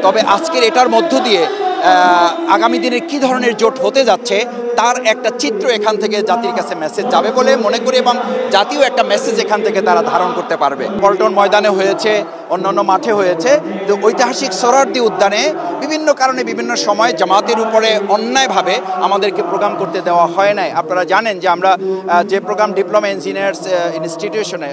তবে আজকের এটার মধ্য দিয়ে আগামী দিনে কী ধরনের জোট হতে যাচ্ছে তার একটা চিত্র এখান থেকে জাতির কাছে মেসেজ যাবে বলে মনে করি, এবং জাতীয় একটা মেসেজ এখান থেকে তারা ধারণ করতে পারবে। পল্টন ময়দানে হয়েছে, অন্যান্য মাঠে হয়েছে, তো ঐতিহাসিক সোহরাওয়ার্দী উদ্যানে বিভিন্ন কারণে বিভিন্ন সময় জামাতের উপরে অন্যায়ভাবে আমাদেরকে প্রোগ্রাম করতে দেওয়া হয় নাই। আপনারা জানেন যে আমরা যে প্রোগ্রাম ডিপ্লোমা ইঞ্জিনিয়ার্স ইনস্টিটিউশনে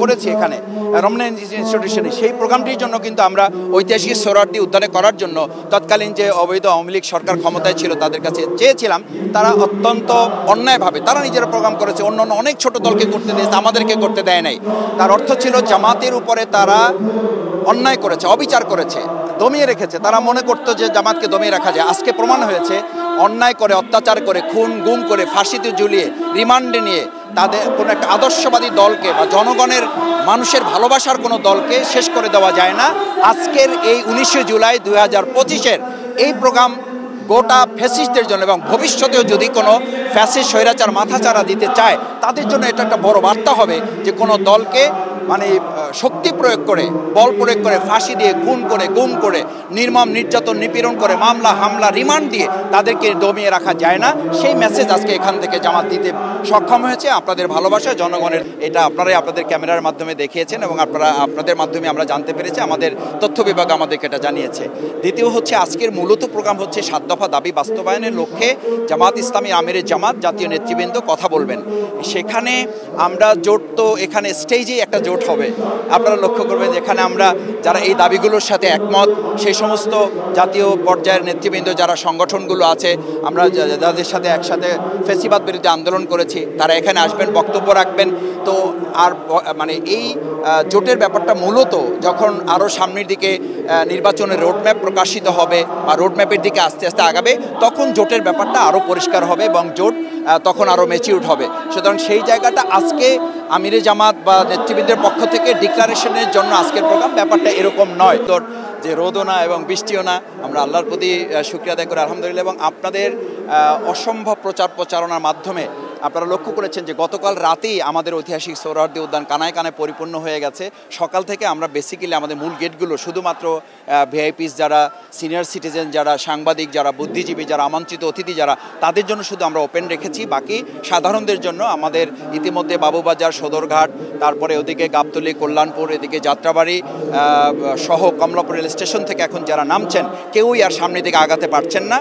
করেছি এখানে রমনা ইনস্টিটিউশনে, সেই প্রোগ্রামটির জন্য কিন্তু আমরা ঐতিহাসিক সোহরাওয়ার্দী উদ্যানে করার জন্য তৎকালীন যে অবৈধ আওয়ামী লীগ সরকার ক্ষমতায় ছিল তাদের কাছে চেয়েছিলাম। তারা অত্যন্ত অন্যায়ভাবে তারা নিজেরা প্রোগ্রাম করেছে, অন্য অনেক ছোট দলকে করতে দিয়েছে, আমাদেরকে করতে দেয় নাই। তার অর্থ ছিল জামাতের উপরে তারা অন্যায় করেছে, অবিচার করেছে, দমিয়ে রেখেছে। তারা মনে করতো যে জামাতকে দমিয়ে রাখা যায়। আজকে প্রমাণ হয়েছে অন্যায় করে, অত্যাচার করে, খুন গুম করে, ফাঁসিতে ঝুলিয়ে, রিমান্ডে নিয়ে তাদের কোনো একটা আদর্শবাদী দলকে বা জনগণের মানুষের ভালোবাসার কোনো দলকে শেষ করে দেওয়া যায় না। আজকের এই 19 জুলাই 2025-এর এই প্রোগ্রাম গোটা ফ্যাসিস্টদের জন্য, এবং ভবিষ্যতেও যদি কোনো ফ্যাসিস্ট স্বৈরাচার মাথাচাড়া দিতে চায় তাদের জন্য এটা একটা বড় বার্তা হবে যে কোনো দলকে মানে শক্তি প্রয়োগ করে, বল প্রয়োগ করে, ফাঁসি দিয়ে, খুন করে, গুম করে, নির্মম নির্যাতন নিপীড়ন করে, মামলা হামলা রিমান্ড দিয়ে তাদেরকে দমিয়ে রাখা যায় না। সেই মেসেজ আজকে এখান থেকে জামাত দিতে সক্ষম হয়েছে। আপনাদের ভালোবাসা জনগণের, এটা আপনারাই আপনাদের ক্যামেরার মাধ্যমে দেখিয়েছেন এবং আপনাদের মাধ্যমে আমরা জানতে পেরেছি, আমাদের তথ্য বিভাগ আমাদেরকে এটা জানিয়েছে। দ্বিতীয় হচ্ছে আজকের মূলত প্রোগ্রাম হচ্ছে 7 দফা দাবি বাস্তবায়নের লক্ষ্যে জামাত ইসলামী আমিরে জামাত জাতীয় নেতৃবৃন্দ কথা বলবেন। সেখানে আমরা জোট, তো এখানে স্টেজেই একটা জোট হবে। আপনারা লক্ষ্য করবেন যেখানে আমরা যারা এই দাবিগুলোর সাথে একমত, সেই সমস্ত জাতীয় পর্যায়ের নেতৃবৃন্দ যারা সংগঠনগুলো আছে, আমরা যাদের সাথে একসাথে ফ্যাসিবাদ বিরুদ্ধে আন্দোলন করেছি, তারা এখানে আসবেন, বক্তব্য রাখবেন। তো আর মানে এই জোটের ব্যাপারটা মূলত যখন আরও সামনের দিকে নির্বাচনের রোডম্যাপ প্রকাশিত হবে বা রোডম্যাপের দিকে আস্তে আস্তে আগাবে, তখন জোটের ব্যাপারটা আরও পরিষ্কার হবে এবং জোট তখন আরও ম্যাচিউরড হবে। সুতরাং সেই জায়গাটা আজকে আমিরে জামাত বা নেতৃবৃন্দের পক্ষ থেকে ডিক্লারেশনের জন্য আজকের প্রোগ্রাম, ব্যাপারটা এরকম নয়। তোর যে রোদও না এবং বৃষ্টিও না, আমরা আল্লাহর প্রতি শুকরিয়া আদায় করি আলহামদুলিল্লাহ। এবং আপনাদের অসম্ভব প্রচারণার মাধ্যমে আপনারা লক্ষ্য করেছেন যে গতকাল রাতেই আমাদের ঐতিহাসিক সোহরাওয়ার্দী উদ্যান কানায় কানায় পরিপূর্ণ হয়ে গেছে। সকাল থেকে আমরা বেসিক্যালি আমাদের মূল গেটগুলো শুধুমাত্র ভিআইপিস যারা, সিনিয়র সিটিজেন যারা, সাংবাদিক যারা, বুদ্ধিজীবী যারা, আমন্ত্রিত অতিথি যারা, তাদের জন্য শুধু আমরা ওপেন রেখেছি। বাকি সাধারণদের জন্য আমাদের ইতিমধ্যে বাবুবাজার, সদরঘাট, তারপরে ওদিকে গাবতলী, কল্যাণপুর, এদিকে যাত্রাবাড়ি সহ কমলাপুর রেল স্টেশন থেকে এখন যারা নামছেন কেউই আর সামনের দিকে আগাতে পারছেন না।